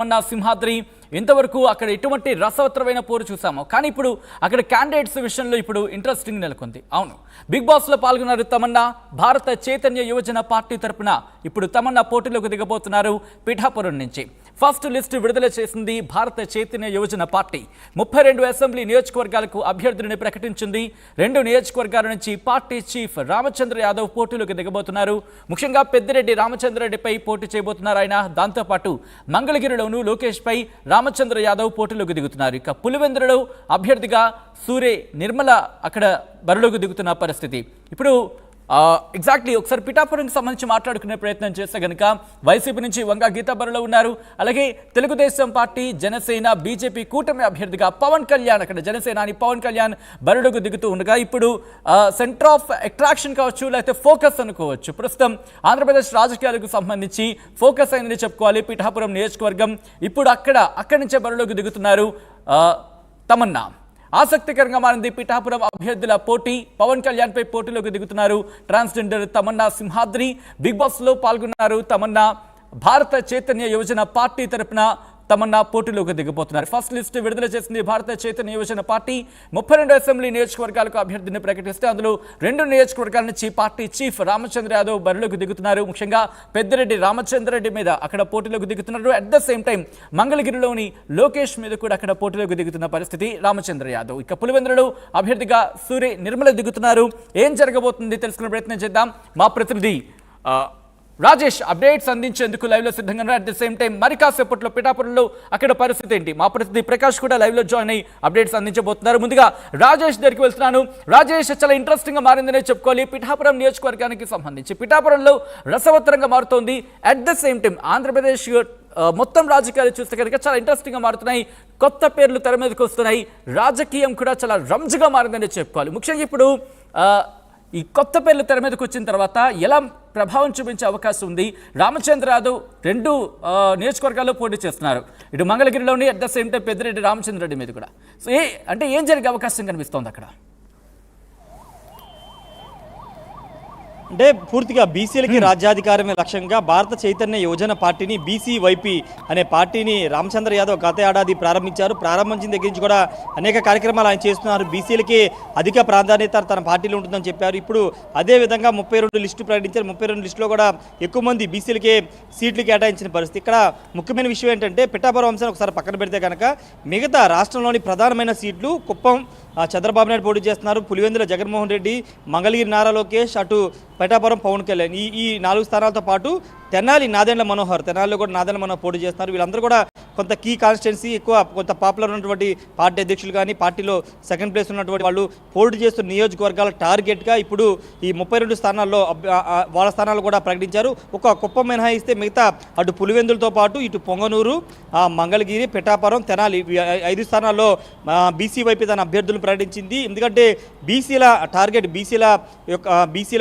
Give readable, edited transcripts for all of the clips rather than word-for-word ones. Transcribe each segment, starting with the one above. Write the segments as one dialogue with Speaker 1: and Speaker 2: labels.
Speaker 1: తమన్నా సింహాద్రి ఇంతవరకు అక్కడ ఎటువంటి రసవత్తరమైన పోరు చూసాము. కానీ ఇప్పుడు అక్కడ క్యాండిడేట్స్ విషయంలో ఇప్పుడు ఇంట్రెస్టింగ్ నెలకొంది. అవును, బిగ్ బాస్ లో పాల్గొన్నారు తమన్నా. భారత చైతన్య యువజన పార్టీ తరపున ఇప్పుడు తమన్నా పోటీలోకి దిగబోతున్నారు. పిఠాపురం నుంచి ఫస్ట్ లిస్ట్ విడుదల చేసింది భారత చైతన్య యువజన పార్టీ. 32 అసెంబ్లీ నియోజకవర్గాలకు అభ్యర్థులను ప్రకటించింది. 2 నియోజకవర్గాల నుంచి పార్టీ చీఫ్ రామచంద్ర యాదవ్ పోటీలోకి దిగబోతున్నారు. ముఖ్యంగా పెద్దిరెడ్డి రామచంద్రరెడ్డిపై పోటీ చేయబోతున్నారు ఆయన. దాంతోపాటు మంగళగిరిలోను లోకేష్ పై రామచంద్ర యాదవ్ పోటీలోకి దిగుతున్నారు. ఇక పులివెందులలో అభ్యర్థిగా సూరే నిర్మల అక్కడ బరిలోకి దిగుతున్న పరిస్థితి. ఇప్పుడు ఎగ్జాక్ట్లీ ఒకసారి పిఠాపురంకి సంబంధించి మాట్లాడుకునే ప్రయత్నం చేస్తే కనుక వైసీపీ నుంచి వంగా గీతా బరిలో ఉన్నారు. అలాగే తెలుగుదేశం పార్టీ, జనసేన, బీజేపీ కూటమి అభ్యర్థిగా పవన్ కళ్యాణ్, అక్కడ జనసేనాని పవన్ కళ్యాణ్ బరిలోకి దిగుతూ ఉండగా ఇప్పుడు సెంటర్ ఆఫ్ అట్రాక్షన్ కావచ్చు, లేకపోతే ఫోకస్ అనుకోవచ్చు. ప్రస్తుతం ఆంధ్రప్రదేశ్ రాజకీయాలకు సంబంధించి ఫోకస్ అయిందని చెప్పుకోవాలి పిఠాపురం నియోజకవర్గం. ఇప్పుడు అక్కడి నుంచే బరిలోకి దిగుతున్నారు తమన్నా. ఆసక్తికరంగా మారింది పిఠాపురం అభ్యర్థుల పోటీ. పవన్ కళ్యాణ్ పై పోటీలోకి దిగుతున్నారు transgender Tamanna Simhadri. Bigg Boss లో పాల్గొన్నారు తమన్నా. భారత చైతన్య యువజన పార్టీ తరపున తమన్నా పోటీలోకి దిగబోతున్నారు. ఫస్ట్ లిస్ట్ విడుదల చేసింది భారత చైతన్య యువజన పార్టీ. 32 అసెంబ్లీ నియోజకవర్గాలకు అభ్యర్థిని ప్రకటిస్తే అందులో 2 నియోజకవర్గాల నుంచి పార్టీ చీఫ్ రామచంద్ర యాదవ్ బరిలోకి దిగుతున్నారు. ముఖ్యంగా పెద్దిరెడ్డి రామచంద్రరెడ్డి మీద అక్కడ పోటీలోకి దిగుతున్నారు. అట్ ద సేమ్ టైం మంగళగిరిలోని లోకేష్ మీద కూడా అక్కడ పోటీలోకి దిగుతున్న పరిస్థితి రామచంద్ర యాదవ్. ఇక పులివెందులలో అభ్యర్థిగా సూరే నిర్మల దిగుతున్నారు. ఏం జరగబోతుంది తెలుసుకునే ప్రయత్నం చేద్దాం. మా ప్రతినిధి రాజేష్ అప్డేట్స్ అందించేందుకు లైవ్ లో సిద్ధంగా ఉన్నారు. అట్ ది సేమ్ టైం మరి కాసేపట్లో పిఠాపురంలో అక్కడ పరిస్థితి ఏంటి, మా ప్రతినిధి ప్రకాష్ కూడా లైవ్ లో జాయిన్ అయ్యి అప్డేట్స్ అందించబోతున్నారు. ముందుగా రాజేష్ దగ్గరికి వెళ్తున్నాను. రాజేష్, చాలా ఇంట్రెస్టింగ్ గా మారిందనే చెప్పుకోవాలి పిఠాపురం నియోజకవర్గానికి సంబంధించి. పిఠాపురంలో రసవత్తరంగా మారుతోంది. At the same time Andhra Pradesh మొత్తం రాజకీయాలు చూస్తే కనుక చాలా ఇంట్రెస్టింగ్ గా మారుతున్నాయి. కొత్త పేర్లు తెర మీదకి వస్తున్నాయి. రాజకీయం కూడా చాలా రంజుగా మారిందనే చెప్పుకోవాలి. ముఖ్యంగా ఇప్పుడు ఈ కొత్త పేర్లు తెర మీదకి వచ్చిన తర్వాత ఎలా ప్రభావం చూపించే అవకాశం ఉంది? రామచంద్ర యాదవ్ 2 నియోజకవర్గాల్లో పోటీ చేస్తున్నారు. ఇటు మంగళగిరిలోని, at the same time Peddireddy Ramachandra Reddy మీద కూడా. సో ఏం జరిగే అవకాశం కనిపిస్తోంది అక్కడ?
Speaker 2: అంటే పూర్తిగా బీసీలకి రాజ్యాధికారమే లక్ష్యంగా భారత చైతన్య యువజన పార్టీని, బీసీవైపీ అనే పార్టీని రామచంద్ర యాదవ్ గత ఏడాది ప్రారంభించారు. ప్రారంభించిన దగ్గర నుంచి కూడా అనేక కార్యక్రమాలు ఆయన చేస్తున్నారు. బీసీలకి అధిక ప్రాధాన్యత తన పార్టీలో ఉంటుందని చెప్పారు. ఇప్పుడు అదేవిధంగా 32 లిస్టు ప్రకటించారు. 32 లిస్టులో కూడా ఎక్కువ మంది బీసీలకే సీట్లు కేటాయించిన పరిస్థితి. ఇక్కడ ముఖ్యమైన విషయం ఏంటంటే పిఠాపురం అంశాన్ని ఒకసారి పక్కన పెడితే కనుక మిగతా రాష్ట్రంలోని ప్రధానమైన సీట్లు కుప్పం చంద్రబాబు నాయుడు పోటీ చేస్తున్నారు. పులివెందుల జగన్మోహన్ రెడ్డి, మంగళగిరి నారా లోకేష్, అటు పిఠాపురం పవన్ కళ్యాణ్. ఈ 4 స్థానాలతో పాటు తెనాలి నాదెండ్ల మనోహర్, తెనాలిలో కూడా నాదెండ్ల మనోహర్ పోటీ చేస్తున్నారు. వీళ్ళందరూ కూడా కొంత కీ కాన్స్టిట్యున్సీ, ఎక్కువ కొంత పాపులర్ ఉన్నటువంటి పార్టీ అధ్యక్షులు కానీ పార్టీలో సెకండ్ ప్లేస్ ఉన్నటువంటి వాళ్ళు పోటీ చేస్తున్న నియోజకవర్గాల టార్గెట్గా ఇప్పుడు ఈ 32 స్థానాల్లో వాళ్ళ స్థానాలు కూడా ప్రకటించారు. ఒక కుప్పం మినహాయిస్తే మిగతా అటు పులివెందులతో పాటు ఇటు పొంగనూరు, మంగళగిరి, పిఠాపురం, తెనాలి 5 స్థానాల్లో బీసీ వైపు తన అభ్యర్థులను ప్రకటించింది. ఎందుకంటే బీసీల టార్గెట్, బీసీల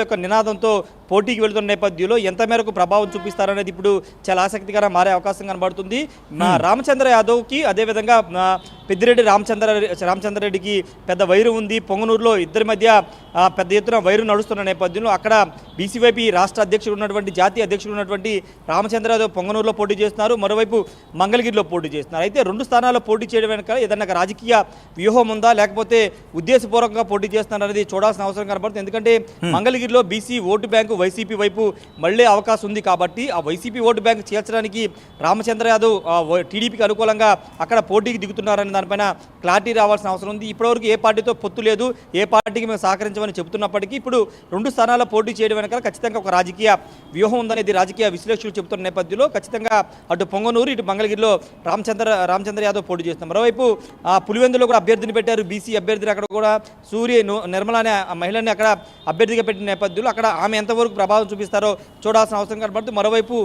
Speaker 2: యొక్క నినాదంతో పోటీకి వెళుతున్న నేపథ్యంలో ఎంత మేరకు ప్రభావం చూపిస్తారనేది ఇప్పుడు చాలా ఆసక్తికరంగా మారే అవకాశం కనబడుతుంది. రామచంద్ర యాదవ్కి అదేవిధంగా పెద్దిరెడ్డి రామచంద్రరెడ్డికి పెద్ద వైరు ఉంది. పొంగనూరులో ఇద్దరి మధ్య పెద్ద ఎత్తున వైరు నడుస్తున్న నేపథ్యంలో అక్కడ బీసీవైపీ రాష్ట్ర అధ్యక్షుడు ఉన్నటువంటి, జాతీయ అధ్యక్షుడు ఉన్నటువంటి రామచంద్ర యాదవ్ పొంగనూరులో పోటీ చేస్తున్నారు. మరోవైపు మంగళగిరిలో పోటీ చేస్తున్నారు. అయితే 2 స్థానాల్లో పోటీ చేయడం వెనుక ఏదన్నా రాజకీయ వ్యూహం ఉందా, లేకపోతే ఉద్దేశపూర్వకంగా పోటీ చేస్తున్నారు అనేది చూడాల్సిన అవసరం కనబడుతుంది. ఎందుకంటే మంగళగిరిలో బీసీ ఓటు బ్యాంకు వైసీపీ వైపు మళ్లే అవకాశం ఉంది కాబట్టి ఆ వైసీపీ ఓటు బ్యాంకు చేర్చడానికి రామచంద్ర యాదవ్ టీడీపీకి అనుకూలంగా అక్కడ పోటీకి దిగుతున్నారని దానిపైన క్లారిటీ రావాల్సిన అవసరం ఉంది. ఇప్పటివరకు ఏ పార్టీతో పొత్తు లేదు, ఏ పార్టీకి మేము సహకరించమని చెబుతున్నప్పటికీ ఇప్పుడు 2 స్థానాల్లో పోటీ చేయడం వెనకాల ఖచ్చితంగా ఒక రాజకీయ వ్యూహం ఉందనేది రాజకీయ విశ్లేషకులు చెబుతున్న నేపథ్యంలో ఖచ్చితంగా అటు పొంగనూరు, ఇటు మంగళగిరిలో రామచంద్ర యాదవ్ పోటీ చేస్తున్నారు. మరోవైపు పులివెందులో కూడా అభ్యర్థిని పెట్టారు. బీసీ అభ్యర్థిని అక్కడ కూడా సూర్య నిర్మల అనే మహిళని అక్కడ అభ్యర్థిగా పెట్టిన నేపథ్యంలో అక్కడ ఆమె ఎంతవరకు ప్రభావం చూపిస్తారో చూడాల్సిన అవసరం కనబడుతుంది. మరోవైపు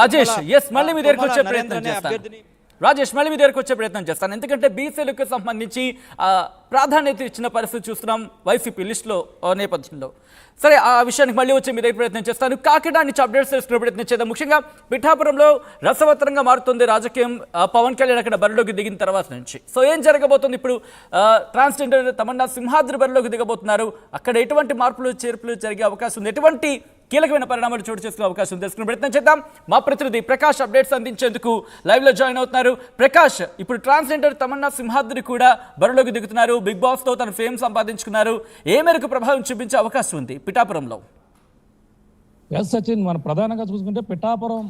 Speaker 1: రాజేష్ మళ్ళీ మీ దగ్గరకు వచ్చే ప్రయత్నం చేస్తాను. ఎందుకంటే బీసీలకు సంబంధించి ప్రాధాన్యత ఇచ్చిన పరిస్థితి చూస్తున్నాం వైసీపీ లిస్టులో నేపథ్యంలో. సరే, ఆ విషయానికి మళ్ళీ వచ్చి మీ దగ్గర ప్రయత్నం చేస్తాను. కాకినాడ నుంచి అప్డేట్స్ చేసుకునే ప్రయత్నం చేద్దాం. ముఖ్యంగా పిఠాపురంలో రసవత్తరంగా మారుతుంది రాజకీయం పవన్ కళ్యాణ్ అక్కడ బరిలోకి దిగిన తర్వాత నుంచి. సో ఏం జరగబోతుంది ఇప్పుడు? ట్రాన్స్జెండర్ తమన్నా సింహాద్రి బరిలోకి దిగబోతున్నారు. అక్కడ ఎటువంటి మార్పులు చేర్పులు జరిగే అవకాశం ఉంది? ఎటువంటి కీలకమైన పరిణామాలు చోటు చేసుకునే అవకాశం ఉంది. తెలుసుకునే ప్రయత్నం చేద్దాం. మా ప్రతినిధి ప్రకాష్ అప్డేట్స్ అందించేందుకు లైవ్ లో జాయిన్ అవుతున్నారు. ప్రకాష్, ఇప్పుడు ట్రాన్స్జెండర్ తమన్నా సింహాద్రి కూడా బరిలోకి దిగుతున్నారు. బిగ్ బాస్ తో తన ఫేమ్ సంపాదించుకున్నారు. ఏ మేరకు ప్రభావం చూపించే అవకాశం ఉంది పిఠాపురంలో?
Speaker 3: ఎస్ సచిన్, మనం ప్రధానంగా చూసుకుంటే పిఠాపురం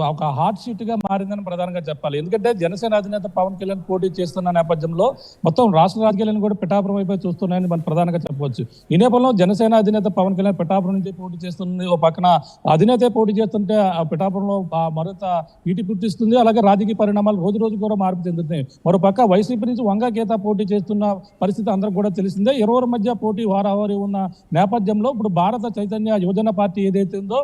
Speaker 3: ఒక హాట్ సీట్ గా మారిందని ప్రధానంగా చెప్పాలి. ఎందుకంటే జనసేన అధినేత పవన్ కళ్యాణ్ పోటీ చేస్తున్న నేపథ్యంలో మొత్తం రాష్ట్ర రాజకీయాలను కూడా పిఠాపురం వైపు చూస్తున్నాయని మనం ప్రధానంగా చెప్పవచ్చు. ఈ నేపథ్యంలో జనసేన అధినేత పవన్ కళ్యాణ్ పిఠాపురం నుంచి పోటీ చేస్తుంది. ఓ పక్కన అధినేత పోటీ చేస్తుంటే ఆ పిఠాపురంలో మరింత ఈటి పుట్టిస్తుంది. అలాగే రాజకీయ పరిణామాలు రోజు రోజు కూడా మార్పు చెందుతున్నాయి. మరో పక్క వైసీపీ నుంచి వంగా గీత పోటీ చేస్తున్న పరిస్థితి అందరికి కూడా తెలిసిందే. ఇరువురి మధ్య పోటీ వారావారి ఉన్న నేపథ్యంలో ఇప్పుడు భారత చైతన్య యువజన పార్టీ ఏదైతే ఉందో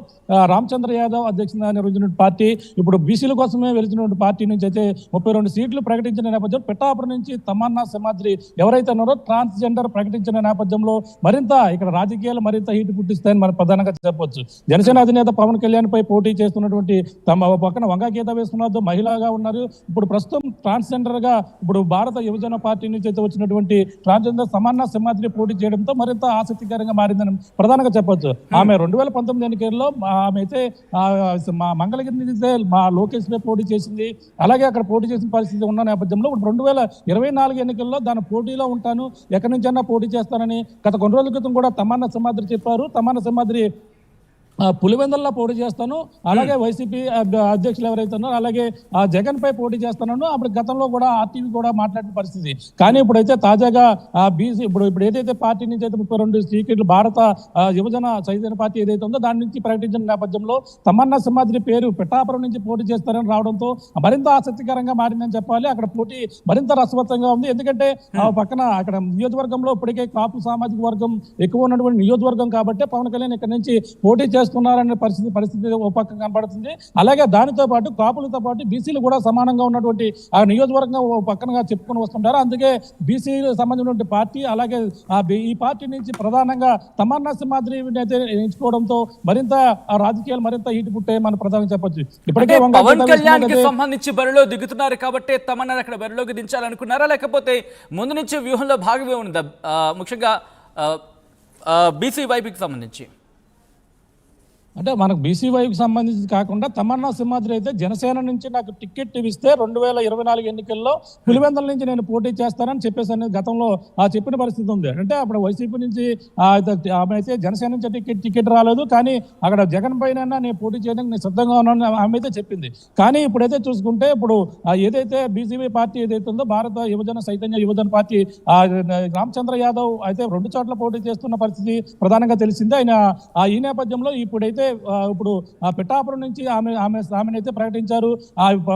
Speaker 3: రామచంద్ర యాదవ్ అధ్యక్షతన నిర్వహించిన పార్టీ ఇప్పుడు బీసీల కోసమే వెలిచినటువంటి పార్టీ నుంచి అయితే 32 సీట్లు ప్రకటించిన నేపథ్యంలో పిఠాపురం నుంచి తమన్నా సింహాద్రి ఎవరైతే ఉన్నారో ట్రాన్స్జెండర్ ప్రకటించిన నేపథ్యంలో మరింత ఇక్కడ రాజకీయాలు మరింత హీట్ పుట్టిస్తాయని మనం ప్రధానంగా చెప్పవచ్చు. జనసేన అధినేత పవన్ కళ్యాణ్ పై పోటీ చేస్తున్నటువంటి తమ పక్కన వంగా గీత వేస్తున్నారు, మహిళగా ఉన్నారు. ఇప్పుడు ప్రస్తుతం ట్రాన్స్జెండర్ గా ఇప్పుడు భారత యువజన పార్టీ నుంచి అయితే వచ్చినటువంటి ట్రాన్స్జెండర్ తమన్నా సింహాద్రి పోటీ చేయడంతో మరింత ఆసక్తికరంగా మారిందని ప్రధానంగా చెప్పవచ్చు. ఆమె 2019 ఎన్నికల్లో ఆమె అయితే మా మంగళగిరి నుంచి మా లోకేష్ పై పోటీ చేసింది. అలాగే అక్కడ పోటీ చేసిన పరిస్థితి ఉన్న నేపథ్యంలో 2024 ఎన్నికల్లో దాని పోటీలో ఉంటాను, ఎక్కడి నుంచైనా పోటీ చేస్తానని గత కొన్ని రోజుల క్రితం కూడా తమన్నా సింహాద్రి చెప్పారు. తమన్నా సింహాద్రి పులివెందుల్లో పోటీ చేస్తాను, అలాగే వైసీపీ అధ్యక్షులు ఎవరైతే ఉన్నారో అలాగే జగన్ పై పోటీ చేస్తాను అప్పుడు గతంలో కూడా ఆర్టీవీ కూడా మాట్లాడిన పరిస్థితి. కానీ ఇప్పుడైతే తాజాగా బీసీ ఇప్పుడు ఏదైతే పార్టీ నుంచి అయితే 32 సీట్లు భారత యువజన చైతన్య పార్టీ ఏదైతే ఉందో దాని నుంచి ప్రకటించిన నేపథ్యంలో తమన్నా సింహాద్రి పేరు పిఠాపురం నుంచి పోటీ చేస్తారని రావడంతో మరింత ఆసక్తికరంగా మారిందని చెప్పాలి. అక్కడ పోటీ మరింత రసవత్తంగా ఉంది. ఎందుకంటే పక్కన అక్కడ నియోజకవర్గంలో ఇప్పటికే కాపు సామాజిక వర్గం ఎక్కువ ఉన్నటువంటి నియోజకవర్గం కాబట్టి పవన్ కళ్యాణ్ ఇక్కడ నుంచి పోటీ చేస్తున్నారనే పరిస్థితి ఒక పక్క కనబడుతుంది. అలాగే దానితో పాటు కాపులతో పాటు బీసీలు కూడా సమానంగా ఉన్నటువంటి ఆ నియోజకవర్గం ఒక పక్కనగా చెప్పుకొని వస్తుంటారు. అందుకే బీసీలకు సంబంధించిన పార్టీ అలాగే ఈ పార్టీ నుంచి ప్రధానంగా తమన్నా సింహాద్రి అయితే ఎంచుకోవడంతో మరింత రాజకీయాలు మరింత ఈటు పుట్టే మనం ప్రధానంగా చెప్పొచ్చు. ఇప్పటికే
Speaker 1: పవన్ కళ్యాణ్ కి సంబంధించి బరిలో దిగుతున్నారు కాబట్టి తమన్నా అక్కడ బరిలోకి దించాలనుకున్నారా, లేకపోతే ముందు నుంచి వ్యూహంలో భాగమే ఉందా ముఖ్యంగా బీసీ వైపుకి సంబంధించి?
Speaker 3: అంటే మనకు బీసీ వైపుకి సంబంధించి కాకుండా తమన్నా సింహాద్రి అయితే జనసేన నుంచి నాకు టికెట్ ఇస్తే 2024 ఎన్నికల్లో పులివెందుల నుంచి నేను పోటీ చేస్తానని చెప్పేసి అనేది గతంలో చెప్పిన పరిస్థితి ఉంది. అంటే అప్పుడు వైసీపీ నుంచి ఆమె అయితే జనసేన నుంచి టికెట్ రాలేదు, కానీ అక్కడ జగన్ పైన నేను పోటీ చేయడానికి నేను సిద్ధంగా ఉన్నాను ఆమె అయితే చెప్పింది. కానీ ఇప్పుడైతే చూసుకుంటే ఇప్పుడు ఏదైతే బీసీపీ పార్టీ ఏదైతే ఉందో భారత యువజన చైతన్య యువజన పార్టీ రామచంద్ర యాదవ్ అయితే 2 చోట్ల పోటీ చేస్తున్న పరిస్థితి ప్రధానంగా తెలిసింది. ఆయన ఈ నేపథ్యంలో ఇప్పుడైతే ఇప్పుడు పిఠాపురం నుంచి ఆమెనైతే ప్రకటించారు.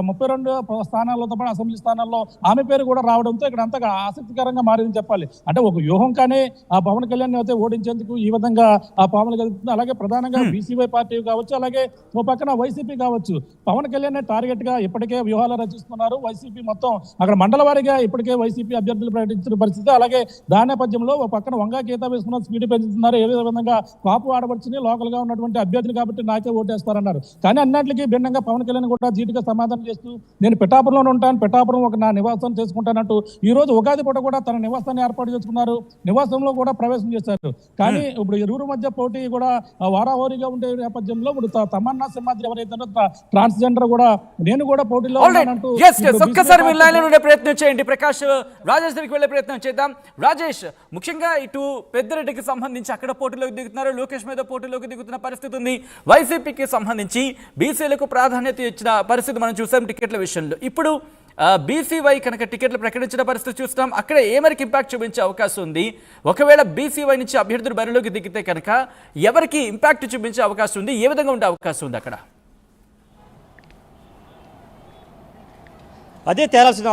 Speaker 3: 32 స్థానాలతో పాటు అసెంబ్లీ స్థానాల్లో ఆమె పేరు కూడా రావడంతో ఇక్కడ అంతగా ఆసక్తికరంగా మారిందని చెప్పాలి. అంటే ఒక వ్యూహంగానే పవన్ కళ్యాణ్ అయితే ఓడించేందుకు ఈ విధంగా పాములు కలుగుతుంది. అలాగే ప్రధానంగా బీసీవై పార్టీ కావచ్చు, అలాగే ఓ పక్కన వైసీపీ కావచ్చు, పవన్ కళ్యాణ్ టార్గెట్ గా ఇప్పటికే వ్యూహాలు రచిస్తున్నారు. వైసీపీ మొత్తం అక్కడ మండల వారీగా ఇప్పటికే వైసీపీ అభ్యర్థులు ప్రకటించిన పరిస్థితి. అలాగే దాని నేపథ్యంలో ఒక పక్కన వంగా గీత వేసుకున్న స్పీడ్ పెంచుతున్నారు. ఏ విధంగా కాపు ఆడబడుచుని లోకల్ గా ఉన్నటువంటి అభ్యర్థులు కాబట్టి నాకే ఓటేస్తారన్నారు. కానీ అన్నింటికి భిన్నంగా పవన్ కళ్యాణ్ కూడా జీటుగా సమాధానం చేస్తూ నేను పిఠాపురంలో ఉంటాను, పిఠాపురం ఒక నా నివాసం చేసుకుంటానంటూ ఈ రోజు ఉగాది పూట కూడా తన నివాసాన్ని ఏర్పాటు చేసుకున్నారు. నివాసంలో కూడా ప్రవేశం చేశారు. కానీ ఇప్పుడు ఇరువురు మధ్య పోటీ కూడా వారావారీగా ఉండే నేపథ్యంలో ఇప్పుడు తమన్నా సింహాద్రి ఎవరైతే ట్రాన్స్జెండర్ కూడా నేను కూడా పోటీలో ఉన్నానంటూ
Speaker 1: ఒక్కసారి మీరు లైన్లో ఉండే ప్రయత్నం చేయండి. ప్రకాష్, రాజేష్ దగ్గరికి వెళ్ళే ప్రయత్నం చేద్దాం. రాజేష్, ముఖ్యంగా ఇటు పెద్దిరెడ్డికి సంబంధించి అక్కడ పోటీలోకి దిగుతున్నారు, లోకేష్ మీద పోటీలోకి దిగుతున్న పరిస్థితి ఉంది. వైసీపీకి సంబంధించి బీసీలకు ప్రాధాన్యత ఇచ్చిన పరిస్థితి మనం చూసాం టికెట్ల విషయంలో. ఇప్పుడు బీసీవై కనుక టికెట్లు ప్రకటించిన పరిస్థితి చూస్తాం. అక్కడ ఏ మేరకు ఇంపాక్ట్ చూపించే అవకాశం ఉంది? ఒకవేళ బీసీవై నుంచి అభ్యర్థులు బరిలోకి దిగితే కనుక ఎవరికి ఇంపాక్ట్ చూపించే అవకాశం ఉంది? ఏ విధంగా ఉండే అవకాశం ఉంది అక్కడ?
Speaker 2: అదే తేలాల్సిన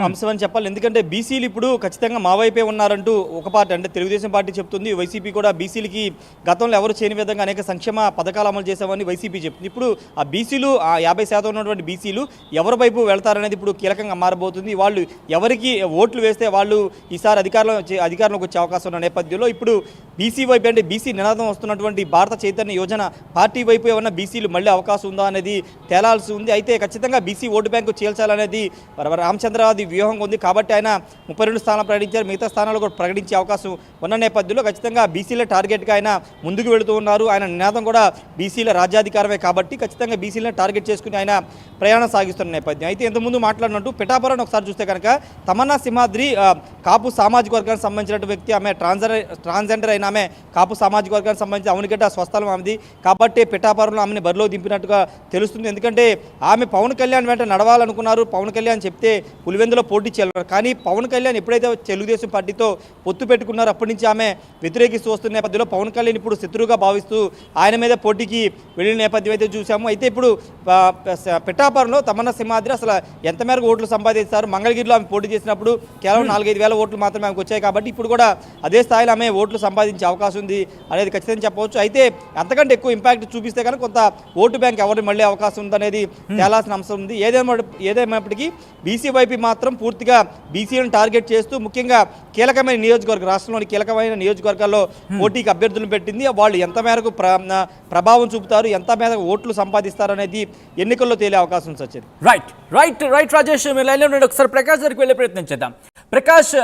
Speaker 2: అంశం అని చెప్పాలి. ఎందుకంటే బీసీలు ఇప్పుడు ఖచ్చితంగా మా వైపే ఉన్నారంటూ ఒక పార్టీ అంటే తెలుగుదేశం పార్టీ చెప్తుంది. వైసీపీ కూడా బీసీలకి గతంలో ఎవరు చేయని విధంగా అనేక సంక్షేమ పథకాలు అమలు చేశామని వైసీపీ చెప్తుంది. ఇప్పుడు ఆ బీసీలు 50% ఉన్నటువంటి బీసీలు ఎవరి వైపు వెళ్తారనేది ఇప్పుడు కీలకంగా మారబోతుంది. వాళ్ళు ఎవరికి ఓట్లు వేస్తే వాళ్ళు ఈసారి అధికారంలోకి వచ్చే అవకాశం ఉన్న నేపథ్యంలో ఇప్పుడు బీసీ వైపు అంటే బీసీ నినాదం వస్తున్నటువంటి భారత చైతన్య యోజన పార్టీ వైపు ఏమన్నా బీసీలు మళ్ళీ అవకాశం ఉందా అనేది తేలాల్సి ఉంది. అయితే ఖచ్చితంగా బీసీ ఓటు బ్యాంకు చీల్చాలనేది రామచంద్రరావు వ్యూహం ఉంది కాబట్టి ఆయన 32 స్థానాలు ప్రకటించారు. మిగతా స్థానాలు కూడా ప్రకటించే అవకాశం ఉన్న నేపథ్యంలో ఖచ్చితంగా బీసీల టార్గెట్గా ఆయన ముందుకు వెళుతూ ఉన్నారు. ఆయన నినాదం కూడా బీసీల రాజ్యాధికారమే కాబట్టి ఖచ్చితంగా బీసీలను టార్గెట్ చేసుకుని ఆయన ప్రయాణం సాగిస్తున్న నేపథ్యం. అయితే ఇంతకుముందు మాట్లాడినట్టు పిఠాపురం ఒకసారి చూస్తే కనుక తమన్నా సింహాద్రి కాపు సామాజిక వర్గానికి సంబంధించిన వ్యక్తి. ఆమె ట్రాన్స్జెండర్ అయిన ఆమె కాపు సామాజిక వర్గానికి సంబంధించి అవునుగడ్డ స్వస్థలం ఆమెది కాబట్టి పిఠాపురంలో ఆమెను బరిలో దింపినట్టుగా తెలుస్తుంది. ఎందుకంటే ఆమె పవన్ కళ్యాణ్ వెంట నడవాలనుకున్నారు. పవన్ కళ్యాణ్ చెప్తే పులివెందులో పోటీ చేయాలన్నారు. కానీ పవన్ కళ్యాణ్ ఎప్పుడైతే తెలుగుదేశం పార్టీతో పొత్తు పెట్టుకున్నారో అప్పటి నుంచి ఆమె వ్యతిరేకిస్తూ వస్తున్న నేపథ్యంలో పవన్ కళ్యాణ్ ఇప్పుడు శత్రువుగా భావిస్తూ ఆయన మీద పోటీకి వెళ్ళిన నేపథ్యం అయితే చూసాము. అయితే ఇప్పుడు పిఠాపురంలో తమన్నా సింహాద్రి అసలు ఎంత మేరకు ఓట్లు సంపాదిస్తారు? మంగళగిరిలో ఆమె పోటీ చేసినప్పుడు కేవలం 4-5 వేల ఓట్లు మాత్రమే ఆమెకు వచ్చాయి కాబట్టి ఇప్పుడు కూడా అదే స్థాయిలో ఆమె ఓట్లు సంపాదించే అవకాశం ఉంది అనేది ఖచ్చితంగా చెప్పవచ్చు. అయితే అంతకంటే ఎక్కువ ఇంపాక్ట్ చూపిస్తే కనుక కొంత ఓటు బ్యాంక్ ఎవరిని మళ్ళీ అవకాశం ఉందనేది తేలాల్సిన అంశం ఉంది. ఏదేమైనప్పటికీ బీసీ వైపు మాత్రం పూర్తిగా బీసీలను టార్గెట్ చేస్తూ ముఖ్యంగా కీలకమైన నియోజకవర్గం రాష్ట్రంలోని కీలకమైన నియోజకవర్గాల్లో పోటీకి అభ్యర్థులను పెట్టింది. వాళ్ళు ఎంత మేరకు ప్రభావం చూపుతారు, ఎంత మేరకు ఓట్లు సంపాదిస్తారు అనేది ఎన్నికల్లో తేలే అవకాశం ఉంది. సచిన్
Speaker 1: రైట్ రాజేష్, మీరు లైన్లో ఉండండి. ఒకసారి ప్రకాష్ దగ్గరికి వెళ్ళే ప్రయత్నం చేద్దాం. ప్రకాష్,